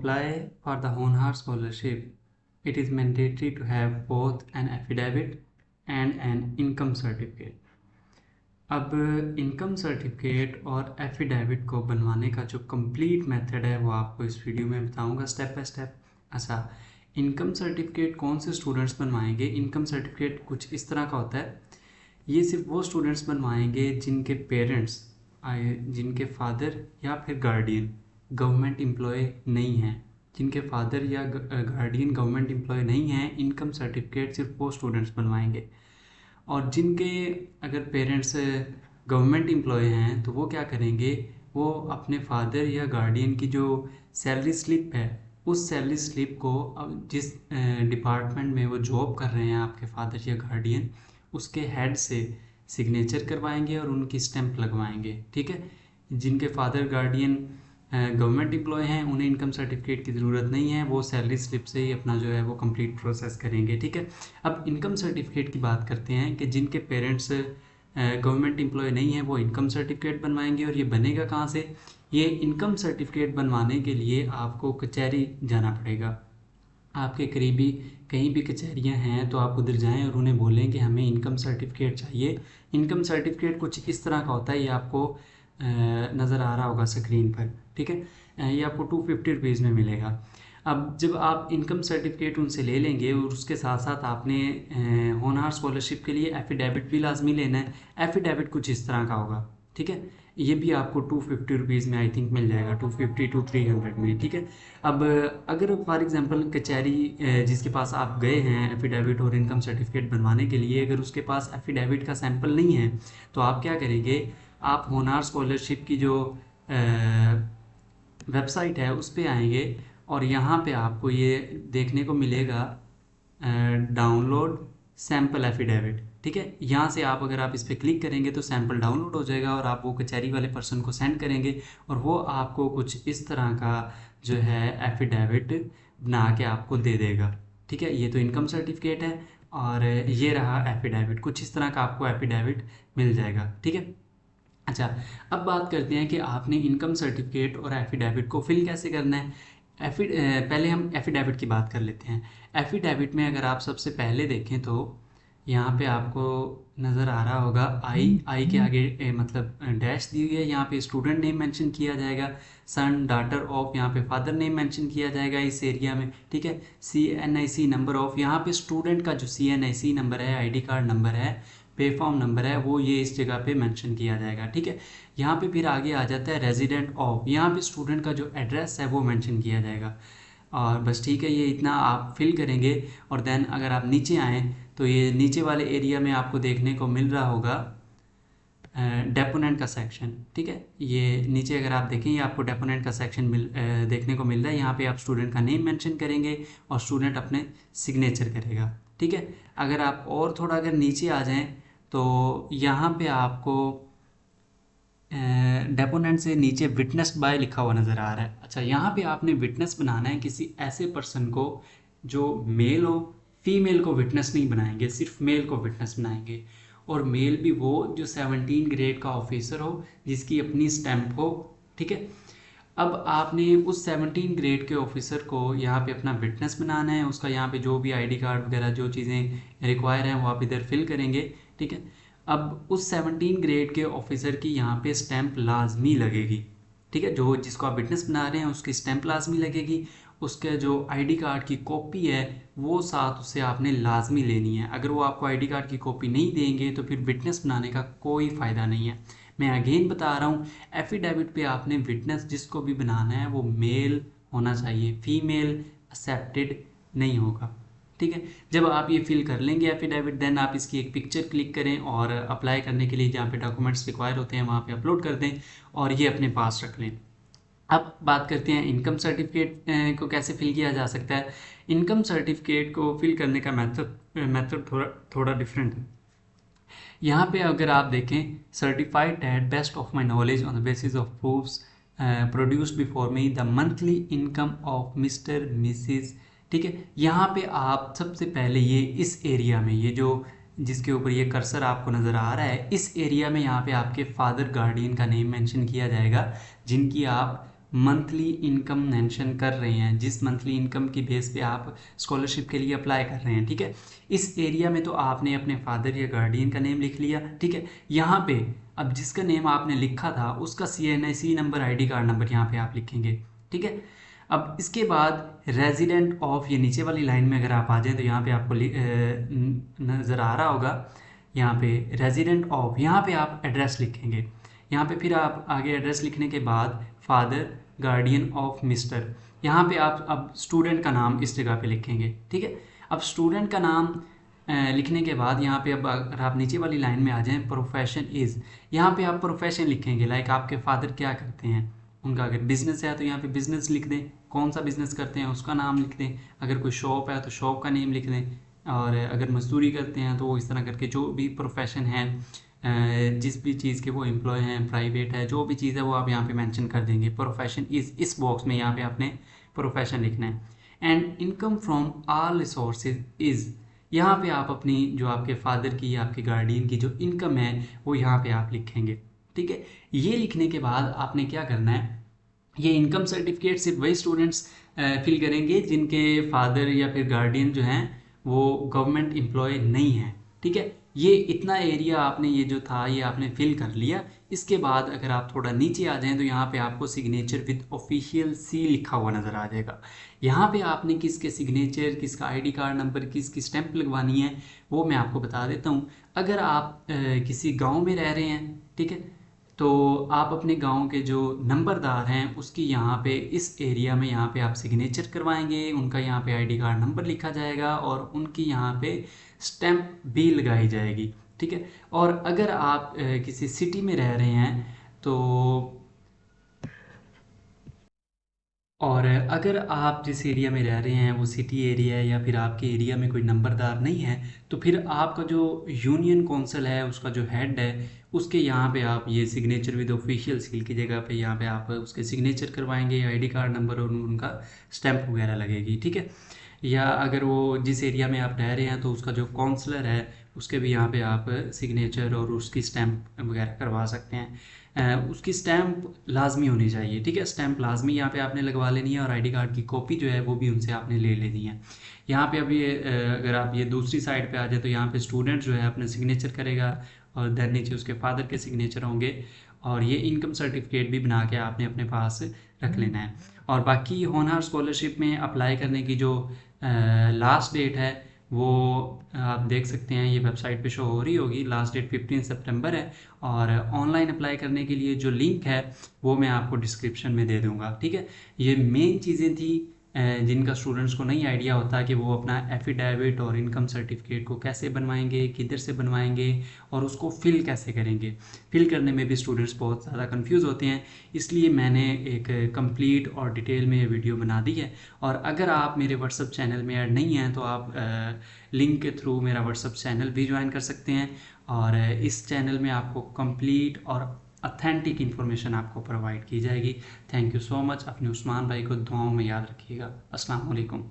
apply for the Honar scholarship, it is mandatory to have both an affidavit and an income certificate. अब income certificate और affidavit को बनवाने का जो complete method है वो आपको इस वीडियो में बताऊंगा स्टेप बाय स्टेप। अच्छा, इनकम सर्टिफिकेट कौन से स्टूडेंट्स बनवाएंगे? इनकम सर्टिफिकेट कुछ इस तरह का होता है, ये सिर्फ वो स्टूडेंट्स बनवाएंगे जिनके पेरेंट्स, जिनके फादर या फिर गार्डियन गवर्नमेंट एम्प्लॉय नहीं हैं। जिनके फादर या गार्डियन गवर्नमेंट एम्प्लॉय नहीं हैं, इनकम सर्टिफिकेट सिर्फ वो स्टूडेंट्स बनवाएंगे। और जिनके अगर पेरेंट्स गवर्नमेंट एम्प्लॉय हैं तो वो क्या करेंगे, वो अपने फादर या गार्डियन की जो सैलरी स्लिप है, उस सैलरी स्लिप को अब जिस डिपार्टमेंट में वो जॉब कर रहे हैं आपके फादर या गार्डियन, उसके हेड से सिग्नेचर करवाएंगे और उनकी स्टैंप लगवाएंगे। ठीक है, जिनके फादर गार्डियन गवर्नमेंट एम्प्लॉय हैं उन्हें इनकम सर्टिफिकेट की ज़रूरत नहीं है, वो सैलरी स्लिप से ही अपना जो है वो कंप्लीट प्रोसेस करेंगे। ठीक है, अब इनकम सर्टिफिकेट की बात करते हैं कि जिनके पेरेंट्स गवर्नमेंट एम्प्लॉय नहीं है वो इनकम सर्टिफिकेट बनवाएंगे। और ये बनेगा कहाँ से? ये इनकम सर्टिफिकेट बनवाने के लिए आपको कचहरी जाना पड़ेगा। आपके करीबी कहीं भी कचहरियाँ हैं तो आप उधर जाएं और उन्हें बोलें कि हमें इनकम सर्टिफिकेट चाहिए। इनकम सर्टिफिकेट कुछ इस तरह का होता है, ये आपको नज़र आ रहा होगा स्क्रीन पर। ठीक है, ये आपको 250 रुपीज़ में मिलेगा। अब जब आप इनकम सर्टिफिकेट उनसे ले लेंगे और उसके साथ साथ आपने होनहार स्कॉलरशिप के लिए एफिडेविट भी लाजमी लेना है। एफिडेविट कुछ इस तरह का होगा। ठीक है, ये भी आपको 250 रुपीज़ में आई थिंक मिल जाएगा, 250 to 300 में। ठीक है, अब अगर फॉर एग्जांपल कचहरी जिसके पास आप गए हैं एफिडेविट और इनकम सर्टिफिकेट बनवाने के लिए, अगर उसके पास एफिडेविट का सैंपल नहीं है तो आप क्या करेंगे, आप होनहार स्कॉलरशिप की जो वेबसाइट है उस पर आएंगे और यहाँ पे आपको ये देखने को मिलेगा डाउनलोड सैम्पल एफिडेविट। ठीक है, यहाँ से आप अगर आप इस पर क्लिक करेंगे तो सैंपल डाउनलोड हो जाएगा और आप वो कचहरी वाले पर्सन को सेंड करेंगे और वो आपको कुछ इस तरह का जो है एफिडेविट बना के आपको दे देगा। ठीक है, ये तो इनकम सर्टिफिकेट है और ये रहा एफिडेविट, कुछ इस तरह का आपको एफिडेविट मिल जाएगा। ठीक है, अच्छा, अब बात करते हैं कि आपने इनकम सर्टिफिकेट और एफिडेविट को फिल कैसे करना है। पहले हम एफिडेविट की बात कर लेते हैं। एफिडेविट में अगर आप सबसे पहले देखें तो यहाँ पे आपको नज़र आ रहा होगा आई के आगे मतलब डैश दी हुई है, यहाँ पे स्टूडेंट नेम मेंशन किया जाएगा, सन डॉटर ऑफ, यहाँ पे फादर नेम मेंशन किया जाएगा इस एरिया में। ठीक है, CNIC नंबर ऑफ, यहाँ पे स्टूडेंट का जो CNIC नंबर है, ID कार्ड नंबर है, पे फॉर्म नंबर है, वो ये इस जगह पे मेंशन किया जाएगा। ठीक है, यहाँ पे फिर आगे आ जाता है रेजिडेंट ऑफ, यहाँ पे स्टूडेंट का जो एड्रेस है वो मेंशन किया जाएगा। और बस ठीक है, ये इतना आप फिल करेंगे और देन अगर आप नीचे आएँ तो ये नीचे वाले एरिया में आपको देखने को मिल रहा होगा डेपोनेंट का सेक्शन। ठीक है, ये नीचे अगर आप देखें ये आपको डेपोनेंट का सेक्शन देखने को मिल रहा है। यहाँ पे आप स्टूडेंट का नेम मेंशन करेंगे और स्टूडेंट अपने सिग्नेचर करेगा। ठीक है, अगर आप और थोड़ा अगर नीचे आ जाएं तो यहाँ पे आपको डेपोनेंट से नीचे विटनेस बाय लिखा हुआ नज़र आ रहा है। अच्छा, यहाँ पे आपने विटनेस बनाना है किसी ऐसे पर्सन को जो मेल हो, फीमेल को विटनेस नहीं बनाएंगे, सिर्फ मेल को विटनेस बनाएंगे। और मेल भी वो जो 17 ग्रेड का ऑफिसर हो, जिसकी अपनी स्टैंप हो। ठीक है, अब आपने उस 17 ग्रेड के ऑफिसर को यहाँ पे अपना विटनेस बनाना है, उसका यहाँ पे जो भी ID कार्ड वगैरह जो चीज़ें रिक्वायर हैं वो आप इधर फिल करेंगे। ठीक है, अब उस 17 ग्रेड के ऑफिसर की यहाँ पे स्टैंप लाजमी लगेगी। ठीक है, जो जिसको आप विटनेस बना रहे हैं उसकी स्टैंप लाजमी लगेगी। उसके जो ID कार्ड की कॉपी है वो साथ उससे आपने लाजमी लेनी है। अगर वो आपको ID कार्ड की कॉपी नहीं देंगे तो फिर विटनेस बनाने का कोई फ़ायदा नहीं है। मैं अगेन बता रहा हूँ, एफिडेविट पे आपने विटनेस जिसको भी बनाना है वो मेल होना चाहिए, फीमेल एक्सेप्टेड नहीं होगा। ठीक है, जब आप ये फिल कर लेंगे एफिडेविट, देन आप इसकी एक पिक्चर क्लिक करें और अप्लाई करने के लिए जहाँ पे डॉक्यूमेंट्स रिक्वायर होते हैं वहाँ पे अपलोड कर दें और ये अपने पास रख लें। अब बात करते हैं इनकम सर्टिफिकेट को कैसे फिल किया जा सकता है। इनकम सर्टिफिकेट को फिल करने का मेथड थोड़ा डिफरेंट है। यहाँ पे अगर आप देखें, certified that best of my knowledge on the basis of proofs produced before me the monthly income of mister Mrs. ठीक है, यहाँ पे आप सबसे पहले ये इस एरिया में, ये जो जिसके ऊपर ये कर्सर आपको नज़र आ रहा है, इस एरिया में यहाँ पे आपके फादर गार्डियन का नेम मेंशन किया जाएगा जिनकी आप मंथली इनकम मेंशन कर रहे हैं, जिस मंथली इनकम की बेस पे आप स्कॉलरशिप के लिए अप्लाई कर रहे हैं, ठीक है। इस एरिया में तो आपने अपने फादर या गार्डियन का नेम लिख लिया, ठीक है। यहाँ पे अब जिसका नेम आपने लिखा था उसका CNIC number, ID card number यहाँ पे आप लिखेंगे, ठीक है। अब इसके बाद रेजिडेंट ऑफ, ये नीचे वाली लाइन में अगर आप आ जाएं तो यहाँ पे आपको नज़र आ रहा होगा, यहाँ पे रेजिडेंट ऑफ, यहाँ पे आप एड्रेस लिखेंगे। यहाँ पे फिर आप आगे एड्रेस लिखने के बाद फादर गार्डियन ऑफ मिस्टर, यहाँ पे आप अब स्टूडेंट का नाम इस जगह पे लिखेंगे, ठीक है। अब स्टूडेंट का नाम लिखने के बाद यहाँ पे अब अगर आप नीचे वाली लाइन में आ जाएं, प्रोफेशन इज़, यहाँ पे आप प्रोफेशन लिखेंगे, लाइक आपके फादर क्या करते हैं, उनका अगर बिजनेस है तो यहाँ पे बिजनेस लिख दें, कौन सा बिजनेस करते हैं उसका नाम लिख दें, अगर कोई शॉप है तो शॉप का नेम लिख दें, और अगर मजदूरी करते हैं तो वो इस तरह करके जो भी प्रोफेशन है, जिस भी चीज़ के वो एम्प्लॉय हैं, प्राइवेट है, जो भी चीज़ है वो आप यहाँ पे मेंशन कर देंगे। प्रोफेशन इज़, इस बॉक्स में यहाँ पे आपने प्रोफेशन लिखना है। And income from all resources is, यहाँ पे आप अपनी जो आपके फादर की या आपके गार्डियन की जो इनकम है वो यहाँ पे आप लिखेंगे, ठीक है। ये लिखने के बाद आपने क्या करना है, ये इनकम सर्टिफिकेट सिर्फ वही स्टूडेंट्स फिल करेंगे जिनके फादर या फिर गार्डियन जो हैं वो गवर्नमेंट एम्प्लॉय नहीं हैं, ठीक है। ये इतना एरिया आपने, ये जो था ये आपने फिल कर लिया। इसके बाद अगर आप थोड़ा नीचे आ जाएं तो यहाँ पे आपको सिग्नेचर विद ऑफिशियल सी लिखा हुआ नज़र आ जाएगा। यहाँ पे आपने किसके सिग्नेचर, किसका ID कार्ड नंबर, किसकी स्टैंप लगवानी है वो मैं आपको बता देता हूँ। अगर आप किसी गाँव में रह रहे हैं, ठीक है, तो आप अपने गांव के जो नंबरदार हैं उसकी यहाँ पे इस एरिया में यहाँ पे आप सिग्नेचर करवाएंगे, उनका यहाँ पे ID कार्ड नंबर लिखा जाएगा और उनकी यहाँ पे स्टैंप भी लगाई जाएगी, ठीक है। और अगर आप किसी सिटी में रह रहे हैं तो, और अगर आप जिस एरिया में रह रहे हैं वो सिटी एरिया है या फिर आपके एरिया में कोई नंबरदार नहीं है, तो फिर आपका जो यूनियन काउंसिल है उसका जो हेड है उसके यहाँ पे आप ये सिग्नेचर विद ऑफिशियल सील की जगह पे यहाँ पे आप उसके सिग्नेचर करवाएंगे, ID कार्ड नंबर और उनका स्टैंप वगैरह लगेगी, ठीक है। या अगर वो जिस एरिया में आप रह रहे हैं तो उसका जो काउंसलर है उसके भी यहाँ पे आप सिग्नेचर और उसकी स्टैंप वगैरह करवा सकते हैं। उसकी स्टैंप लाजमी होनी चाहिए, ठीक है। स्टैंप लाजमी यहाँ पे आपने लगवा लेनी है और ID कार्ड की कॉपी जो है वो भी उनसे आपने ले लेनी है। यहाँ पे अभी अगर आप ये दूसरी साइड पे आ जाए तो यहाँ पे स्टूडेंट जो है अपने सिग्नेचर करेगा और देन नीचे उसके फादर के सिग्नेचर होंगे, और ये इनकम सर्टिफिकेट भी बना के आपने अपने पास रख लेना है। और बाकी होनहार स्कॉलरशिप में अप्लाई करने की जो लास्ट डेट है वो आप देख सकते हैं, ये वेबसाइट पे शो हो रही होगी, लास्ट डेट 15 सितंबर है। और ऑनलाइन अप्लाई करने के लिए जो लिंक है वो मैं आपको डिस्क्रिप्शन में दे दूँगा, ठीक है। ये मेन चीज़ें थी जिनका स्टूडेंट्स को नहीं आइडिया होता कि वो अपना एफिडेविट और इनकम सर्टिफिकेट को कैसे बनवाएंगे, किधर से बनवाएंगे और उसको फिल कैसे करेंगे। फिल करने में भी स्टूडेंट्स बहुत ज़्यादा कंफ्यूज होते हैं, इसलिए मैंने एक कंप्लीट और डिटेल में ये वीडियो बना दी है। और अगर आप मेरे व्हाट्सअप चैनल में ऐड नहीं हैं तो आप लिंक के थ्रू मेरा व्हाट्सअप चैनल भी ज्वाइन कर सकते हैं, और इस चैनल में आपको कंप्लीट और ऑथेंटिक इन्फॉर्मेशन आपको प्रोवाइड की जाएगी। Thank you so much. अपने उस्मान भाई को दुआओं में याद रखिएगा। अस्सलाम वालेकुम।